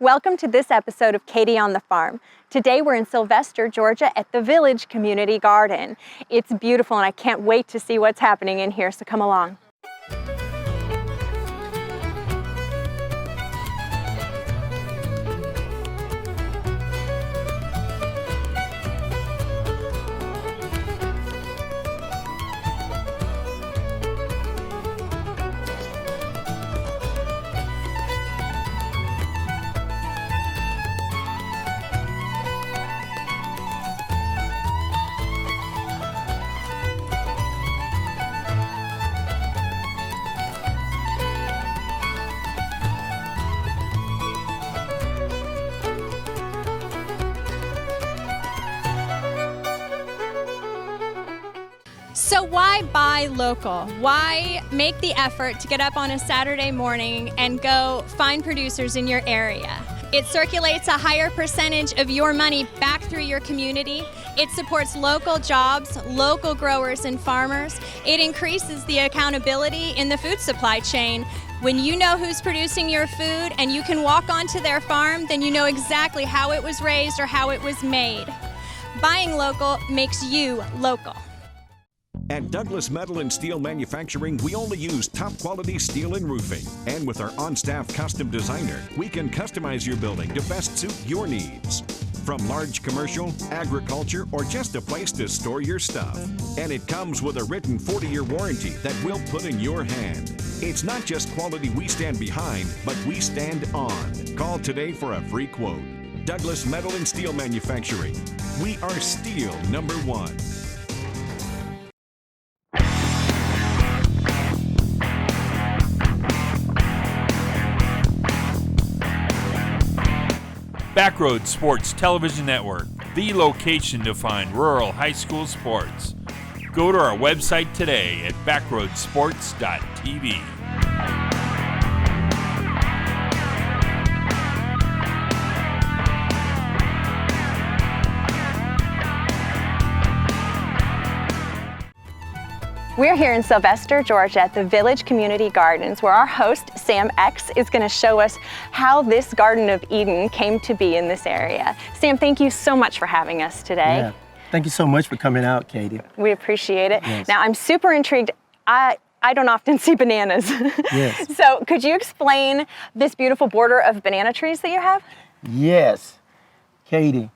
Welcome to this episode of Katy on the Farm. Today we're in Sylvester, Georgia at the Village Community Garden. It's beautiful and I can't wait to see what's happening in here, so come along. So why buy local? Why make the effort to get up on a Saturday morning and go find producers in your area? It circulates a higher percentage of your money back through your community. It supports local jobs, local growers and farmers. It increases the accountability in the food supply chain. When you know who's producing your food and you can walk onto their farm, then you know exactly how it was raised or how it was made. Buying local makes you local. At Douglas Metal and Steel Manufacturing, we only use top quality steel and roofing. And with our on-staff custom designer, we can customize your building to best suit your needs. From large commercial, agriculture, or just a place to store your stuff. And it comes with a written 40-year warranty that we'll put in your hand. It's not just quality we stand behind, but we stand on. Call today for a free quote. Douglas Metal and Steel Manufacturing. We are steel #1. Backroads Sports Television Network, the location to find rural high school sports. Go to our website today at backroadsports.tv. We're here in Sylvester, Georgia at the Village Community Gardens, where our host, Sam X, is going to show us how this Garden of Eden came to be in this area. Sam, thank you so much for having us today. Yeah. Thank you so much for coming out, Katy. We appreciate it. Yes. Now, I'm super intrigued. I don't often see bananas. Yes. So could you explain this beautiful border of banana trees that you have? Yes. Katy,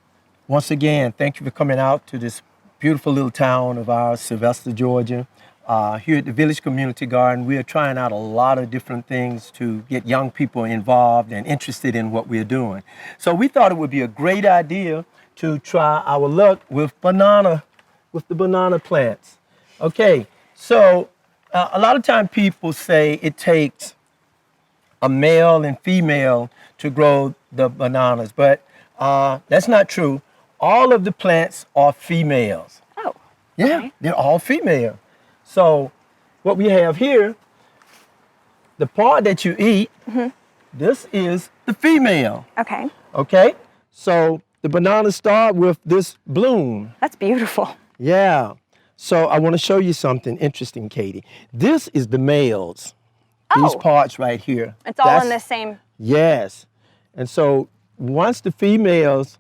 once again, thank you for coming out to this beautiful little town of ours, Sylvester, Georgia. Here at the Village Community Garden, we are trying out a lot of different things to get young people involved and interested in what we're doing. So we thought it would be a great idea to try our luck with the banana plants. Okay, so a lot of time people say it takes a male and female to grow the bananas, but that's not true. All of the plants are females. Oh, yeah, okay. They're all female. So what we have here, the part that you eat, this is the female. Okay. Okay? So the bananas start with this bloom. That's beautiful. Yeah. So I want to show you something interesting, Katy. This is the males. These Oh. parts right here. It's all in the same. Yes. And so once the females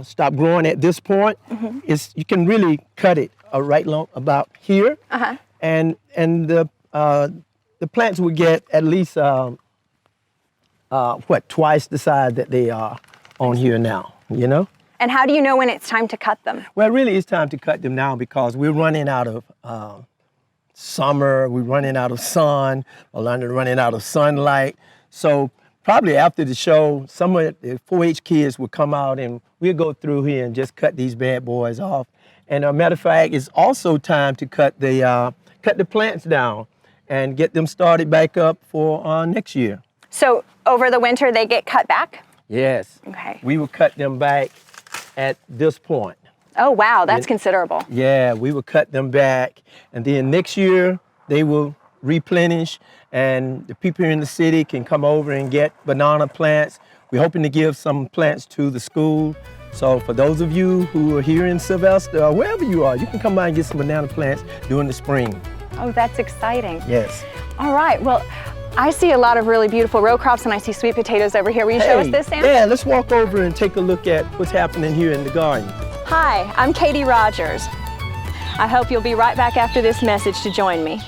stop growing at this point, you can really cut it right long about here, and the plants will get at least twice the size that they are on here now. You know. And how do you know when it's time to cut them? Well, really, it's time to cut them now because we're running out of summer. We're running out of sun. We're running out of sunlight. So probably after the show, some of the 4-H kids will come out and we'll go through here and just cut these bad boys off. And a matter of fact, it's also time to cut the plants down and get them started back up for next year. So over the winter, they get cut back? Yes. Okay. We will cut them back at this point. Oh, wow, that's considerable. Yeah, we will cut them back. And then next year, they will replenish and the people in the city can come over and get banana plants. We're hoping to give some plants to the school. So for those of you who are here in Sylvester or wherever you are, you can come by and get some banana plants during the spring. Oh, that's exciting. Yes. All right, well, I see a lot of really beautiful row crops, and I see sweet potatoes over here. Will you show us this, Sam? Yeah, let's walk over and take a look at what's happening here in the garden. Hi, I'm Katy Rogers. I hope you'll be right back after this message to join me.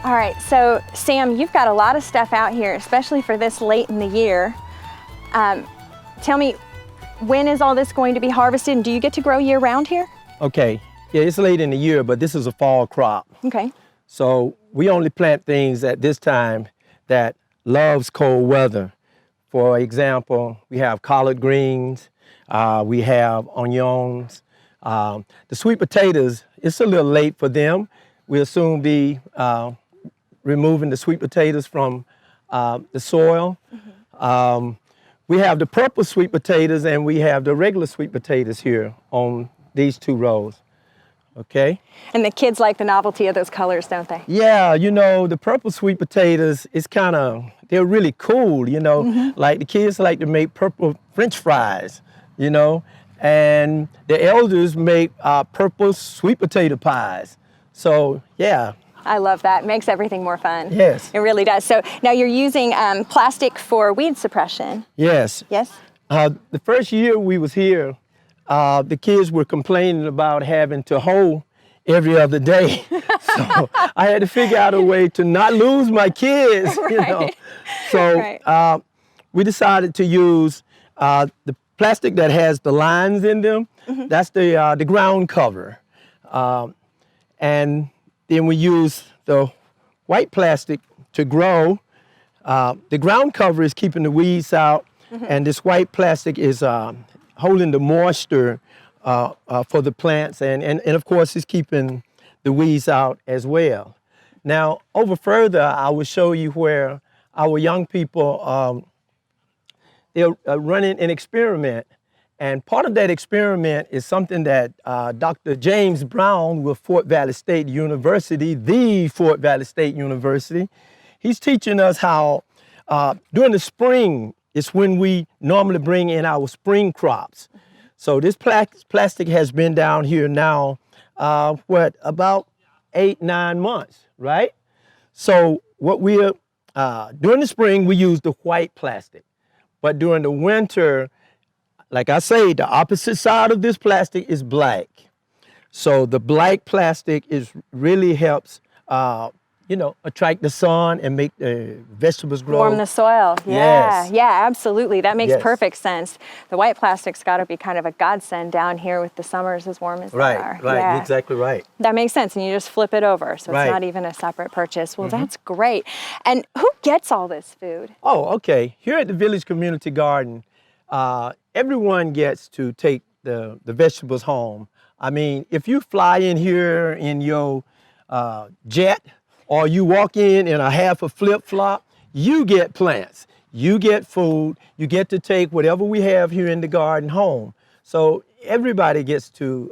All right, so Sam, you've got a lot of stuff out here, especially for this late in the year. Tell me, when is all this going to be harvested, and do you get to grow year round here? Okay, yeah, it's late in the year, but this is a fall crop. Okay. So we only plant things at this time that loves cold weather. For example, we have collard greens, we have onions. The sweet potatoes, it's a little late for them. We'll soon be removing the sweet potatoes from the soil. Mm-hmm. We have the purple sweet potatoes and we have the regular sweet potatoes here on these two rows, okay? And the kids like the novelty of those colors, don't they? Yeah, you know, the purple sweet potatoes, it's kind of, they're really cool, you know? Mm-hmm. Like the kids like to make purple French fries, you know? And the elders make purple sweet potato pies. So, yeah. I love that. It makes everything more fun. Yes. It really does. So now you're using plastic for weed suppression. Yes. Yes? The first year we was here, the kids were complaining about having to hoe every other day. So I had to figure out a way to not lose my kids, right. you know. So right. We decided to use the plastic that has the lines in them. Mm-hmm. That's the ground cover. And then we use the white plastic to grow. The ground cover is keeping the weeds out, mm-hmm. and this white plastic is holding the moisture for the plants, and of course it's keeping the weeds out as well. Now, over further, I will show you where our young people, they're running an experiment. And part of that experiment is something that Dr. James Brown with Fort Valley State University, the Fort Valley State University, he's teaching us how during the spring is when we normally bring in our spring crops. So this plastic has been down here now, about 8-9 months, right? So what we're, during the spring, we use the white plastic. But during the winter, like I say, the opposite side of this plastic is black. So the black plastic really helps, attract the sun and make the vegetables grow. Warm the soil. Yeah, yes. Yeah, absolutely. That makes yes. perfect sense. The white plastic's got to be kind of a godsend down here with the summers as warm as they are. Right, yeah. Exactly right. That makes sense, and you just flip it over, so right. it's not even a separate purchase. Well, mm-hmm. that's great. And who gets all this food? Oh, okay. Here at the Village Community Garden, everyone gets to take the vegetables home. I mean, if you fly in here in your jet, or you walk in a half a flip-flop, you get plants, you get food, you get to take whatever we have here in the garden home. So everybody gets to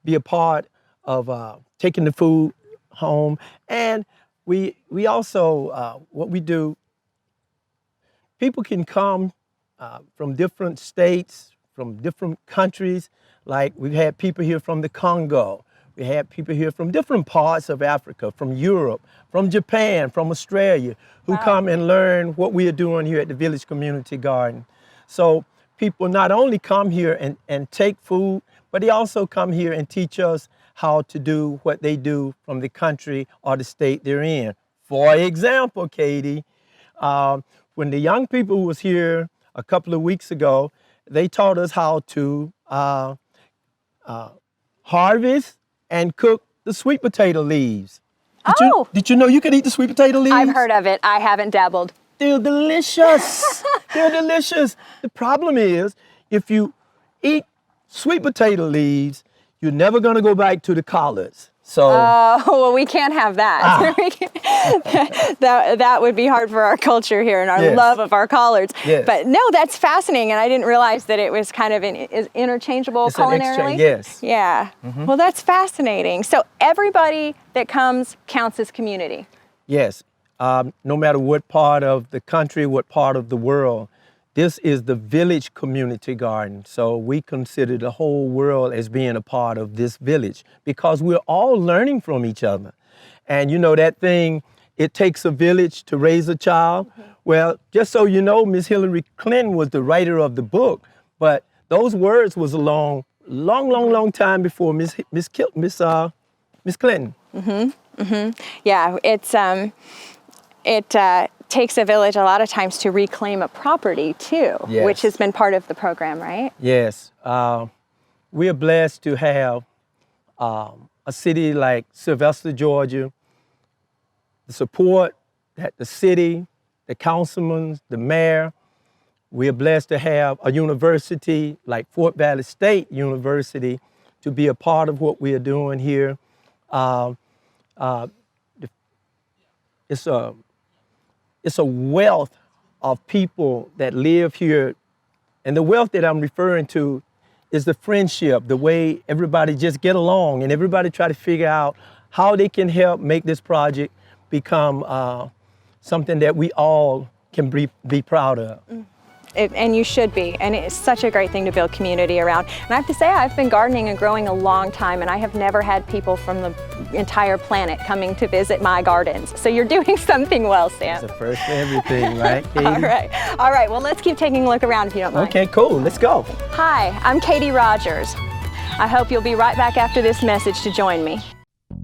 be a part of taking the food home. And we also, what we do, people can come from different states, from different countries. Like we've had people here from the Congo. We had people here from different parts of Africa, from Europe, from Japan, from Australia, who wow. come and learn what we are doing here at the Village Community Garden. So people not only come here and take food, but they also come here and teach us how to do what they do from the country or the state they're in. For example, Katie, when the young people who was here a couple of weeks ago, they taught us how to harvest and cook the sweet potato leaves. Did you know you could eat the sweet potato leaves? I've heard of it. I haven't dabbled. They're delicious. They're delicious. The problem is, if you eat sweet potato leaves, you're never going to go back to the collards. So, well, we can't have that. That would be hard for our culture here and our love of our collards. Yes. But no, that's fascinating, and I didn't realize that it was kind of interchangeable it's culinarily. yes. Yeah. Well, that's fascinating. So everybody that comes counts as community. Yes. No matter what part of the country, what part of the world, this is the village community garden. So we consider the whole world as being a part of this village because we're all learning from each other. And you know that thing, it takes a village to raise a child. Well, just so you know, Miss Hillary Clinton was the writer of the book, but those words was a long time before Miss Clinton. Yeah, it takes a village a lot of times to reclaim a property too, which has been part of the program, right? Yes. We are blessed to have a city like Sylvester, Georgia, the support that the city, the councilmen, the mayor. We are blessed to have a university like Fort Valley State University to be a part of what we are doing here. It's a wealth of people that live here. And the wealth that I'm referring to is the friendship, the way everybody just get along and everybody try to figure out how they can help make this project become something that we all can be proud of. And you should be, and it's such a great thing to build community around. And I have to say, I've been gardening and growing a long time, and I have never had people from the entire planet coming to visit my gardens. So you're doing something well, Sam. It's the first for everything, right, Katie? All right, well, let's keep taking a look around if you don't mind. Okay, cool, let's go. Hi, I'm Katy Rogers. I hope you'll be right back after this message to join me.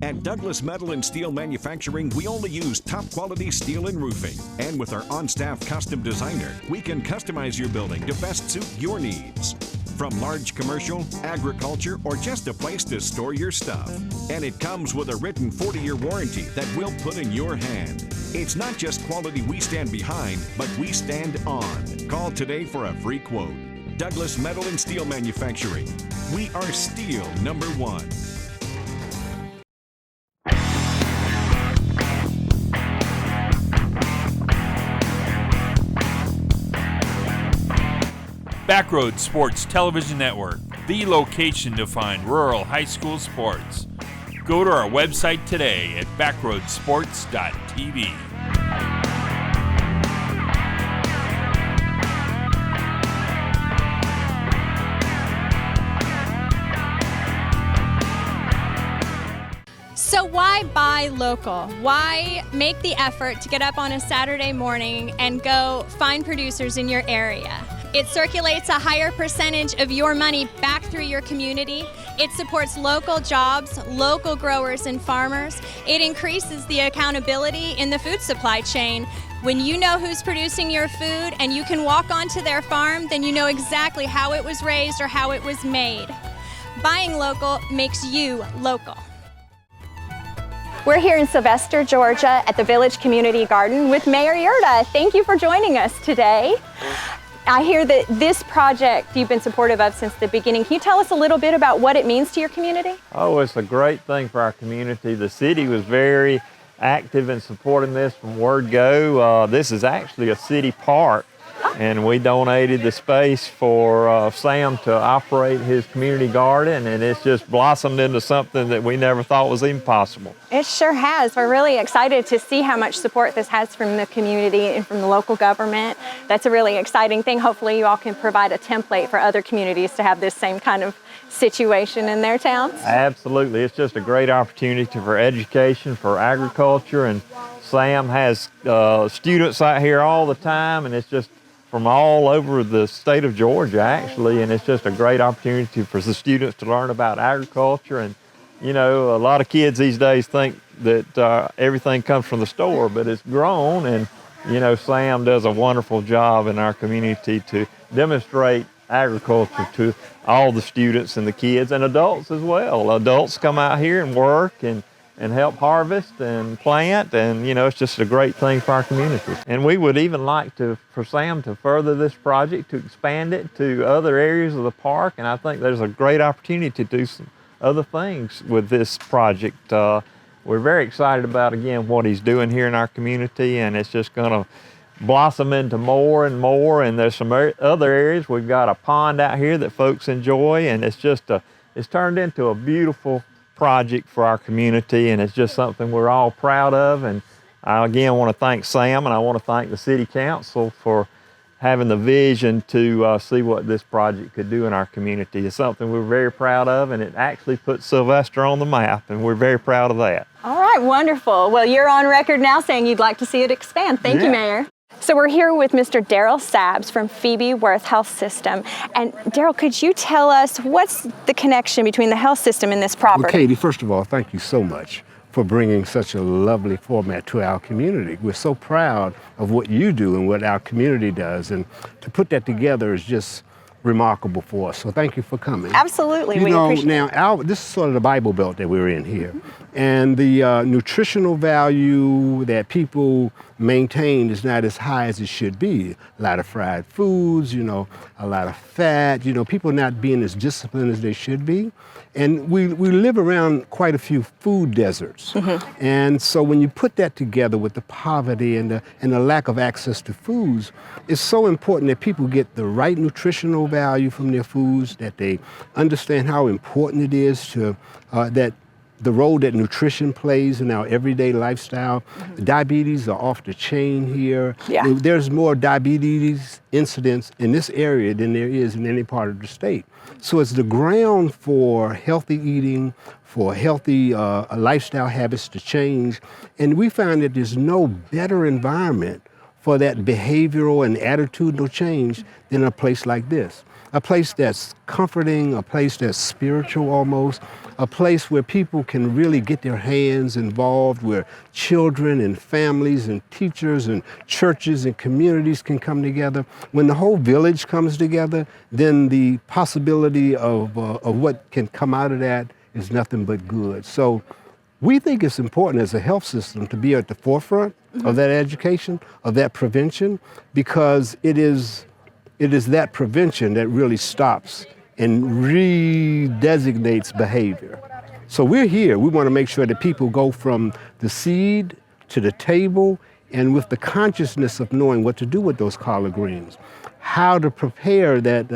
At Douglas Metal and Steel Manufacturing, we only use top quality steel and roofing. And with our on-staff custom designer, we can customize your building to best suit your needs. From large commercial, agriculture, or just a place to store your stuff. And it comes with a written 40-year warranty that we'll put in your hand. It's not just quality we stand behind, but we stand on. Call today for a free quote. Douglas Metal and Steel Manufacturing. We are steel #1. Backroad Sports Television Network, the location to find rural high school sports. Go to our website today at backroadsports.tv. So why buy local? Why make the effort to get up on a Saturday morning and go find producers in your area? It circulates a higher percentage of your money back through your community. It supports local jobs, local growers and farmers. It increases the accountability in the food supply chain. When you know who's producing your food and you can walk onto their farm, then you know exactly how it was raised or how it was made. Buying local makes you local. We're here in Sylvester, Georgia at the Village Community Garden with Mayor Yurda. Thank you for joining us today. I hear that this project you've been supportive of since the beginning. Can you tell us a little bit about what it means to your community? Oh, it's a great thing for our community. The city was very active in supporting this from word go. This is actually a city park, and we donated the space for Sam to operate his community garden, and it's just blossomed into something that we never thought was even possible. It sure has. We're really excited to see how much support this has from the community and from the local government. That's a really exciting thing. Hopefully you all can provide a template for other communities to have this same kind of situation in their towns. Absolutely. It's just a great opportunity for education, for agriculture, and Sam has students out here all the time, and it's just from all over the state of Georgia, actually, and it's just a great opportunity for the students to learn about agriculture. And you know, a lot of kids these days think that everything comes from the store, but it's grown, and you know, Sam does a wonderful job in our community to demonstrate agriculture to all the students and the kids and adults as well. Adults come out here and work and help harvest and plant, and you know, it's just a great thing for our community. And we would even like for Sam to further this project, to expand it to other areas of the park, and I think there's a great opportunity to do some other things with this project. We're very excited about, again, what he's doing here in our community, and it's just going to blossom into more and more. And there's some other areas. We've got a pond out here that folks enjoy, and it's turned into a beautiful project for our community, and it's just something we're all proud of. And I again want to thank Sam, and I want to thank the City Council for having the vision to see what this project could do in our community. It's something we're very proud of, and it actually puts Sylvester on the map, and we're very proud of that. All right, wonderful. Well, you're on record now saying you'd like to see it expand. Thank you, Mayor. So we're here with Mr. Daryl Sabbs from Phoebe Worth Health System. And Daryl, could you tell us what's the connection between the health system and this property? Well, Katie, first of all, thank you so much for bringing such a lovely format to our community. We're so proud of what you do and what our community does, and to put that together is just remarkable for us. So thank you for coming. Absolutely, we appreciate it. Now, this is sort of the Bible Belt that we're in here, and the nutritional value that people maintain is not as high as it should be. A lot of fried foods, you know, a lot of fat, you know, people not being as disciplined as they should be. And we live around quite a few food deserts. And so when you put that together with the poverty and the lack of access to foods, it's so important that people get the right nutritional value from their foods, that they understand how important it is to, that the role that nutrition plays in our everyday lifestyle. Diabetes are off the chain here. There's more diabetes incidents in this area than there is in any part of the state. So it's the ground for healthy eating, for healthy lifestyle habits to change. And we find that there's no better environment for that behavioral and attitudinal change than a place like this. A place that's comforting, a place that's spiritual almost, a place where people can really get their hands involved, where children and families and teachers and churches and communities can come together. When the whole village comes together, then the possibility of what can come out of that is nothing but good. So we think it's important as a health system to be at the forefront of that education, of that prevention, because it is that prevention that really stops and redesignates behavior. So we're here. We want to make sure that people go from the seed to the table, and with the consciousness of knowing what to do with those collard greens, how to prepare that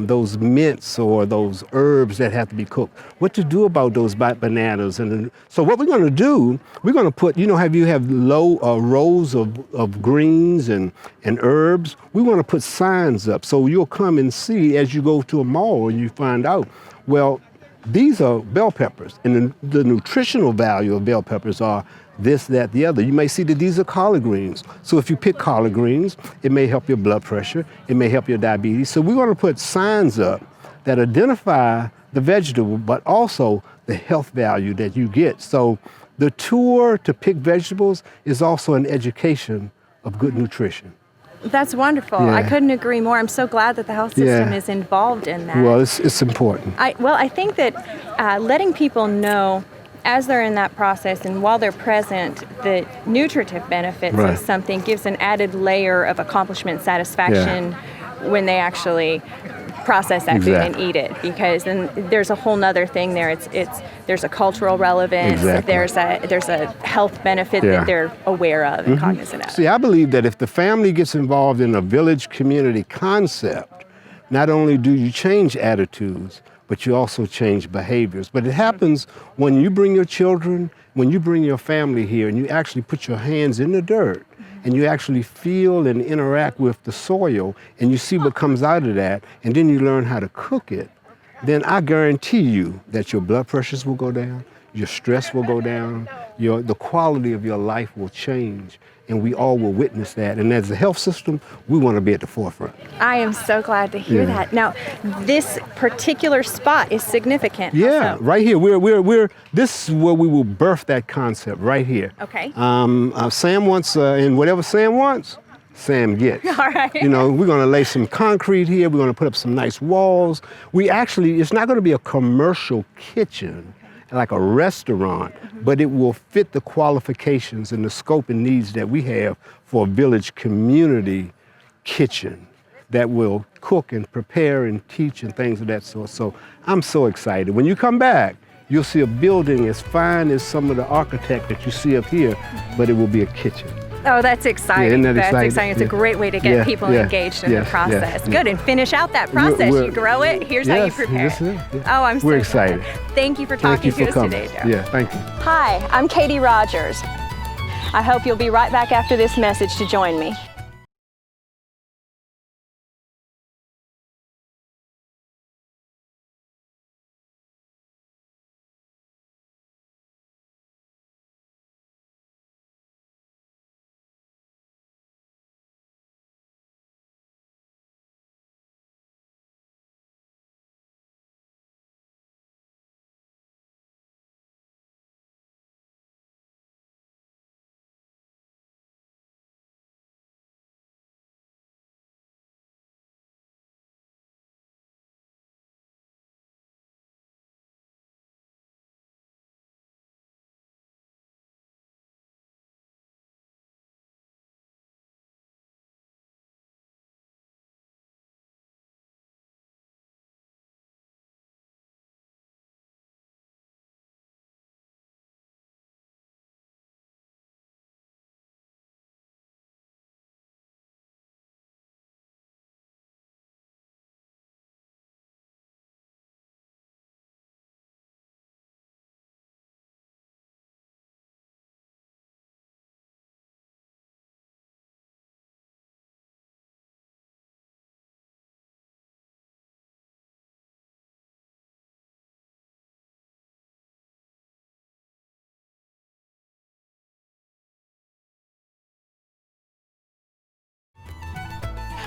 those mints or those herbs that have to be cooked, what to do about those bananas. And so what we're going to do, we're going to put, you know, you have rows of greens and herbs. We want to put signs up so you'll come and see as you go to a mall and you find out, well, these are bell peppers, and the nutritional value of bell peppers are this, that, the other. You may see that these are collard greens. So if you pick collard greens, it may help your blood pressure, it may help your diabetes. So we want to put signs up that identify the vegetable, but also the health value that you get. So the tour to pick vegetables is also an education of good nutrition. That's wonderful. I couldn't agree more. I'm so glad that the health system is involved in that. Well, it's important. I think that letting people know as they're in that process and while they're present, the nutritive benefits of something gives an added layer of accomplishment satisfaction when they actually process that food and eat it, because then there's a whole nother thing there. There's a cultural relevance, there's a health benefit that they're aware of and cognizant of. See, I believe that if the family gets involved in a village community concept, not only do you change attitudes, but you also change behaviors. But it happens when you bring your children, when you bring your family here and you actually put your hands in the dirt and you actually feel and interact with the soil and you see what comes out of that, and then you learn how to cook it, then I guarantee you that your blood pressures will go down, your stress will go down, the quality of your life will change, and we all will witness that. And as a health system, we want to be at the forefront. I am so glad to hear that. Now, this particular spot is significant. Yeah, also. right here. This is where we will birth that concept right here. Okay. Sam wants, and whatever Sam wants, Sam gets. All right. We're going to lay some concrete here. We're going to put up some nice walls. It's not going to be a commercial kitchen like a restaurant, but it will fit the qualifications and the scope and needs that we have for a village community kitchen that will cook and prepare and teach and things of that sort. So I'm so excited. When you come back, you'll see a building as fine as some of the architect that you see up here, but it will be a kitchen. Oh, that's exciting. Isn't that That's exciting? exciting. It's a great way to get people engaged in the process. Good, and finish out that process. You grow it, here's how you prepare it. Oh, I'm so We're excited. Thank you for talking to us today, Joe. Yeah, thank you. Hi, I'm Katy Rogers. I hope you'll be right back after this message to join me.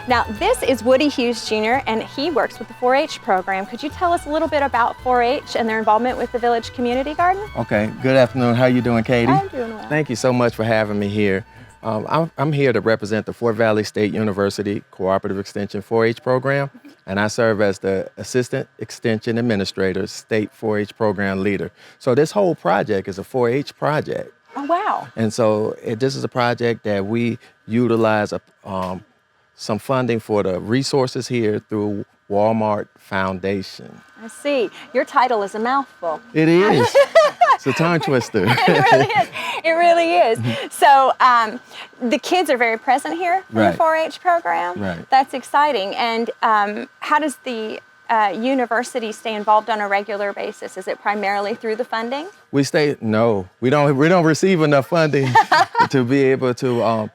Now, this is Woody Hughes Jr., and he works with the 4-H program. Could you tell us a little bit about 4-H and their involvement with the Village Community Garden? Okay, good afternoon. How you doing, Katy? I'm doing well. Thank you so much for having me here. I'm here to represent the Fort Valley State University Cooperative Extension 4-H program, and I serve as the Assistant Extension Administrator, State 4-H Program Leader. So this whole project is a 4-H project. Oh, wow. And so this is a project that we utilize some funding for the resources here through Walmart Foundation. I see. Your title is a mouthful. It is. It's a tongue twister. It really is. It really is. So the kids are very present here in the 4-H program. Right. That's exciting. And how does the university stay involved on a regular basis? Is it primarily through the funding? We don't receive enough funding to be able to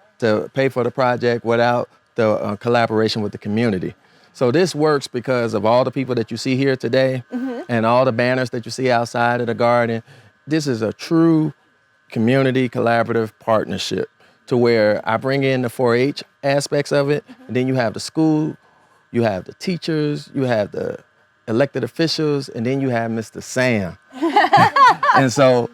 pay for the project without the collaboration with the community. So this works because of all the people that you see here today and all the banners that you see outside of the garden. This is a true community collaborative partnership to where I bring in the 4-H aspects of it, and then you have the school, you have the teachers, you have the elected officials, and then you have Mr. Sam. And so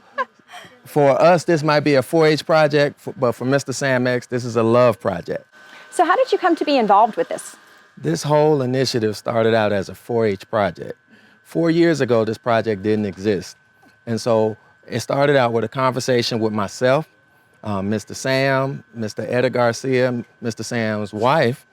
for us, this might be a 4-H project, but for Mr. Sam X, this is a love project. So how did you come to be involved with this? This whole initiative started out as a 4-H project. 4 years ago, this project didn't exist. And so it started out with a conversation with myself, Mr. Sam, Mr. Etta Garcia, Mr. Sam's wife,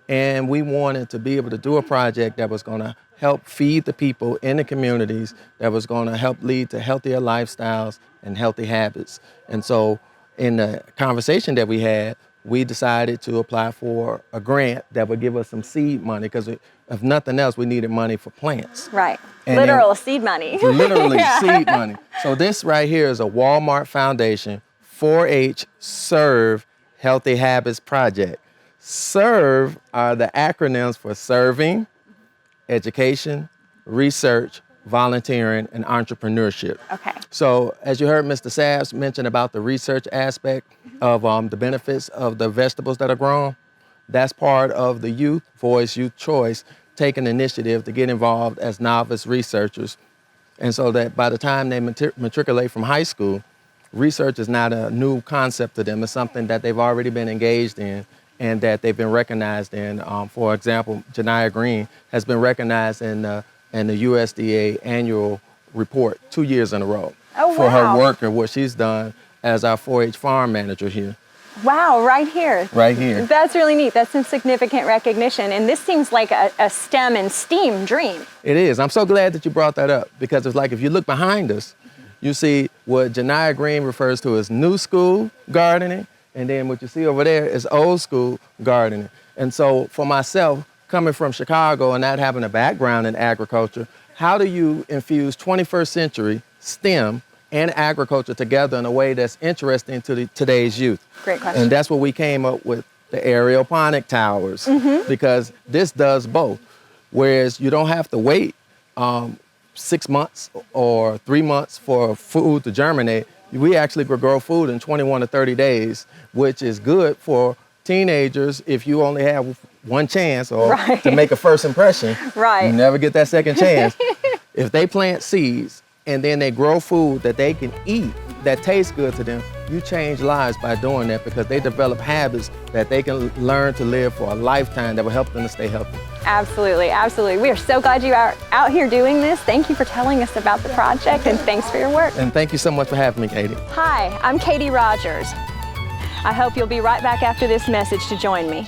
and we wanted to be able to do a project that was gonna help feed the people in the communities, that was gonna help lead to healthier lifestyles and healthy habits. And so in the conversation that we had, we decided to apply for a grant that would give us some seed money, because if nothing else, we needed money for plants. Right. And literal seed money. Literally seed money. So this right here is a Walmart Foundation 4-H Serve Healthy Habits Project. SERVE are the acronyms for serving, education, research, volunteering, and entrepreneurship. Okay. So as you heard Mr. Sass mention about the research aspect of the benefits of the vegetables that are grown, that's part of the Youth Voice, Youth Choice, taking initiative to get involved as novice researchers. And so that by the time they matriculate from high school, research is not a new concept to them. It's something that they've already been engaged in and that they've been recognized in. For example, Janiyah Green has been recognized in the USDA annual report 2 years in a row for her work and what she's done as our 4-H farm manager here. Wow, right here. Right here. That's really neat. That's some significant recognition. And this seems like a STEM and STEAM dream. It is. I'm so glad that you brought that up because it's like if you look behind us, you see what Janiyah Green refers to as new school gardening, and then what you see over there is old school gardening. And so for myself, coming from Chicago and not having a background in agriculture, how do you infuse 21st century STEM and agriculture together in a way that's interesting to today's youth? Great question. And that's what we came up with, the aeroponic towers, because this does both. Whereas you don't have to wait 6 months or 3 months for food to germinate. We actually could grow food in 21 to 30 days, which is good for teenagers if you only have one chance or to make a first impression. Right. You never get that second chance. If they plant seeds and then they grow food that they can eat that tastes good to them, you change lives by doing that because they develop habits that they can learn to live for a lifetime that will help them to stay healthy. Absolutely, absolutely. We are so glad you are out here doing this. Thank you for telling us about the project and thanks for your work. And thank you so much for having me, Katy. Hi, I'm Katy Rogers. I hope you'll be right back after this message to join me.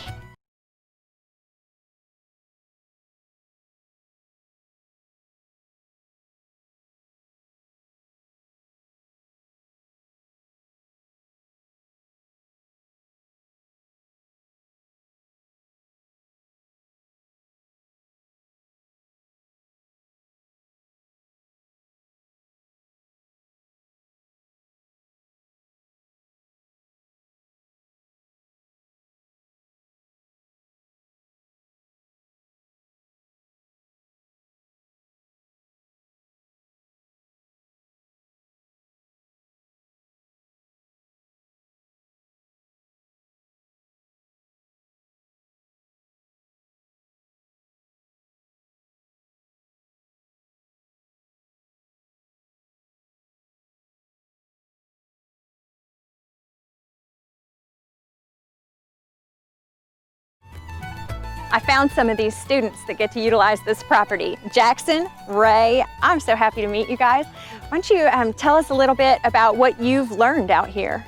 I found some of these students that get to utilize this property. Jackson, Ray, I'm so happy to meet you guys. Why don't you tell us a little bit about what you've learned out here?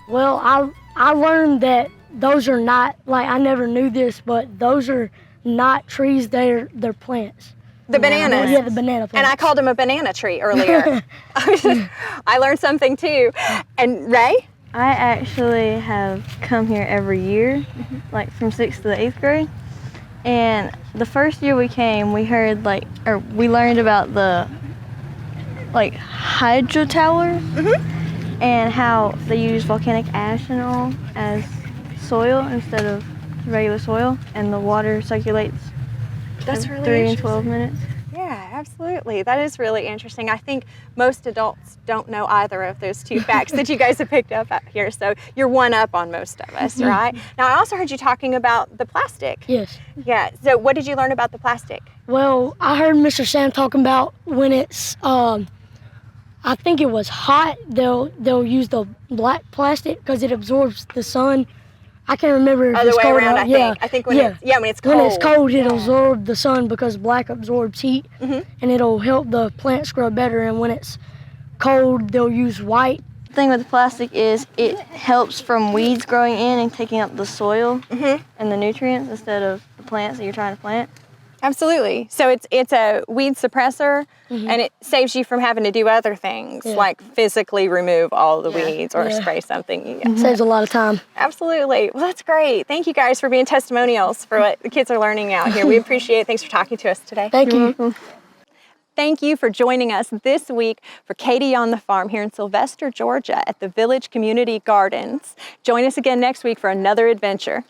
Well, I learned that those are not, like I never knew this, but those are not trees, they're plants. The bananas? Yeah, the banana plants. And I called them a banana tree earlier. I learned something too. And Ray? I actually have come here every year, like from 6th to the 8th grade. And the first year we came, we heard we learned about the hydro towers and how they use volcanic ash and all as soil instead of regular soil, and the water circulates. That's really 3 and 12 minutes. Yeah, absolutely. That is really interesting. I think most adults don't know either of those two facts that you guys have picked up out here. So you're one up on most of us, right? Now, I also heard you talking about the plastic. Yes. Yeah. So what did you learn about the plastic? Well, I heard Mr. Sam talking about when it's, I think it was hot, they'll use the black plastic because it absorbs the sun. I can't remember if it's cold. Around, I think when it's cold. When it's cold, it'll absorb the sun because black absorbs heat, and it'll help the plants grow better. And when it's cold, they'll use white. The thing with the plastic is it helps from weeds growing in and taking up the soil and the nutrients instead of the plants that you're trying to plant. Absolutely. So it's a weed suppressor, and it saves you from having to do other things like physically remove all the weeds or spray something. Saves a lot of time. Absolutely. Well, that's great. Thank you guys for being testimonials for what the kids are learning out here. We appreciate it. Thanks for talking to us today. Thank you. Thank you for joining us this week for Katy on the Farm here in Sylvester, Georgia at the Village Community Gardens. Join us again next week for another adventure.